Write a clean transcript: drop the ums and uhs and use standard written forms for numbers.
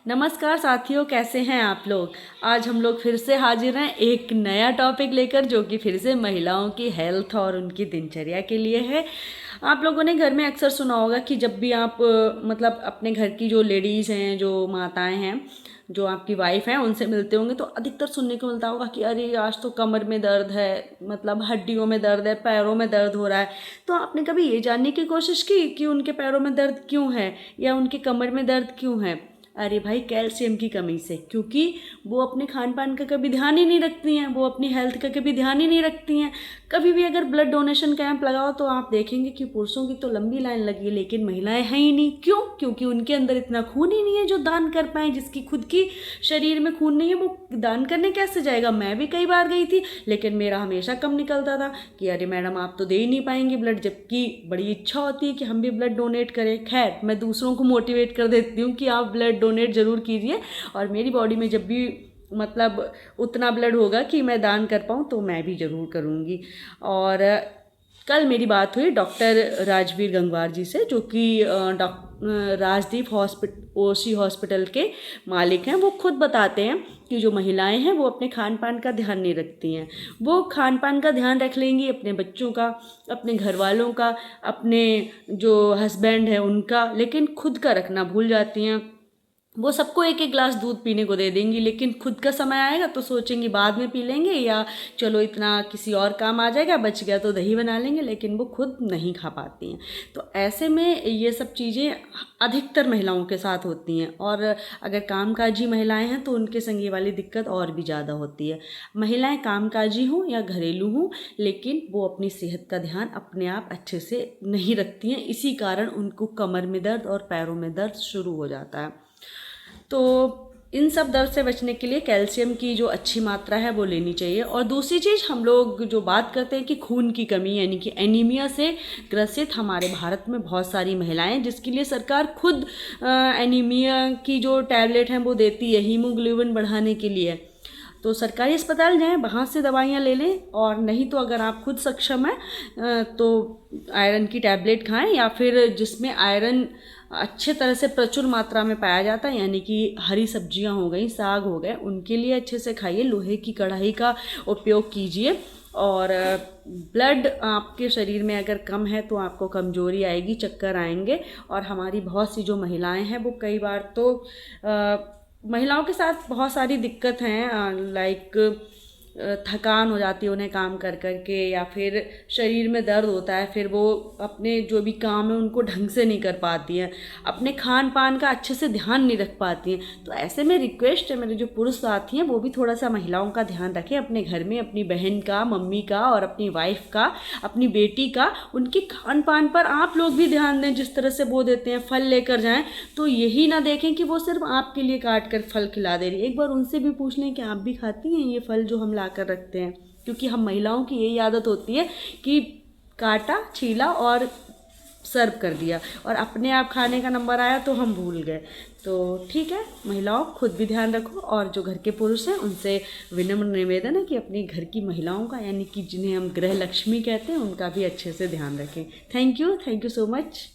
नमस्कार साथियों, कैसे हैं आप लोग। आज हम लोग फिर से हाजिर हैं एक नया टॉपिक लेकर, जो कि फिर से महिलाओं की हेल्थ और उनकी दिनचर्या के लिए है। आप लोगों ने घर में अक्सर सुना होगा कि जब भी आप मतलब अपने घर की जो लेडीज़ हैं, जो माताएं हैं, जो आपकी वाइफ हैं, उनसे मिलते होंगे तो अधिकतर सुनने को मिलता होगा कि अरे आज तो कमर में दर्द है, मतलब हड्डियों में दर्द है, पैरों में दर्द हो रहा है। तो आपने कभी ये जानने की कोशिश की कि उनके पैरों में दर्द क्यों है या उनके कमर में दर्द क्यों है? अरे भाई, कैल्शियम की कमी से, क्योंकि वो अपने खान पान का कभी ध्यान ही नहीं रखती हैं, वो अपनी हेल्थ का कभी ध्यान ही नहीं रखती हैं। कभी भी अगर ब्लड डोनेशन कैंप लगाओ तो आप देखेंगे कि पुरुषों की तो लंबी लाइन लगी है, लेकिन महिलाएं हैं ही नहीं। क्यों? क्योंकि उनके अंदर इतना खून ही नहीं है जो दान कर पाए। जिसकी खुद की शरीर में खून नहीं है वो दान करने कैसे जाएगा। मैं भी कई बार गई थी, लेकिन मेरा हमेशा कम निकलता था कि अरे मैडम, आप तो दे ही नहीं पाएंगे ब्लड, जबकि बड़ी इच्छा होती है कि हम भी ब्लड डोनेट करें। खैर, मैं दूसरों को मोटिवेट कर देती हूँ कि आप ब्लड डोनेट ज़रूर कीजिए, और मेरी बॉडी में जब भी मतलब उतना ब्लड होगा कि मैं दान कर पाऊँ तो मैं भी ज़रूर करूँगी। और कल मेरी बात हुई डॉक्टर राजवीर गंगवार जी से, जो कि राजदीप ओसी हॉस्पिटल के मालिक हैं। वो खुद बताते हैं कि जो महिलाएं हैं वो अपने खान पान का ध्यान नहीं रखती हैं। वो खान पान का ध्यान रख लेंगी अपने बच्चों का, अपने घर वालों का, अपने जो हस्बैंड है उनका, लेकिन खुद का रखना भूल जाती हैं। वो सबको एक एक गिलास दूध पीने को दे देंगी, लेकिन खुद का समय आएगा तो सोचेंगी बाद में पी लेंगे, या चलो इतना किसी और काम आ जाएगा, बच गया तो दही बना लेंगे, लेकिन वो खुद नहीं खा पाती हैं। तो ऐसे में ये सब चीज़ें अधिकतर महिलाओं के साथ होती हैं। और अगर कामकाजी महिलाएं हैं तो उनके संग ये वाली दिक्कत और भी ज़्यादा होती है। महिलाएं कामकाजी हों या घरेलू हों, लेकिन वो अपनी सेहत का ध्यान अपने आप अच्छे से नहीं रखती हैं। इसी कारण उनको कमर में दर्द और पैरों में दर्द शुरू हो जाता है। तो इन सब दर्द से बचने के लिए कैल्शियम की जो अच्छी मात्रा है वो लेनी चाहिए। और दूसरी चीज़, हम लोग जो बात करते हैं कि खून की कमी यानी कि एनीमिया से ग्रसित हमारे भारत में बहुत सारी महिलाएं, जिसके लिए सरकार खुद एनीमिया की जो टैबलेट हैं वो देती है हीमोग्लोबिन बढ़ाने के लिए। तो सरकारी अस्पताल जाएं, वहाँ से दवाइयाँ ले लें, और नहीं तो अगर आप खुद सक्षम हैं तो आयरन की टैबलेट खाएं, या फिर जिसमें आयरन अच्छे तरह से प्रचुर मात्रा में पाया जाता है, यानी कि हरी सब्जियां हो गई, साग हो गए, उनके लिए अच्छे से खाइए। लोहे की कढ़ाई का उपयोग कीजिए। और ब्लड आपके शरीर में अगर कम है तो आपको कमजोरी आएगी, चक्कर आएंगे। और हमारी बहुत सी जो महिलाएं हैं वो कई बार तो महिलाओं के साथ बहुत सारी दिक्कत हैं, लाइक थकान हो जाती है उन्हें काम कर कर के, या फिर शरीर में दर्द होता है, फिर वो अपने जो भी काम है उनको ढंग से नहीं कर पाती हैं, अपने खान पान का अच्छे से ध्यान नहीं रख पाती हैं। तो ऐसे में रिक्वेस्ट है, मेरे जो पुरुष साथी हैं वो भी थोड़ा सा महिलाओं का ध्यान रखें अपने घर में, अपनी बहन का, मम्मी का, और अपनी वाइफ का, अपनी बेटी का। उनकी खान पान पर आप लोग भी ध्यान दें, जिस तरह से वो देते हैं। फल लेकर जाएं तो यही ना देखें कि वो सिर्फ आपके लिए काट कर फल खिला दे रही है। एक बार उनसे भी पूछ लें कि आप भी खाती हैं ये फल जो हम ला कर रखते हैं, क्योंकि हम महिलाओं की यही आदत होती है कि काटा, छीला और सर्व कर दिया, और अपने आप खाने का नंबर आया तो हम भूल गए। तो ठीक है, महिलाओं खुद भी ध्यान रखो, और जो घर के पुरुष हैं उनसे विनम्र निवेदन है कि अपनी घर की महिलाओं का, यानी कि जिन्हें हम गृह लक्ष्मी कहते हैं, उनका भी अच्छे से ध्यान रखें। Thank you so much.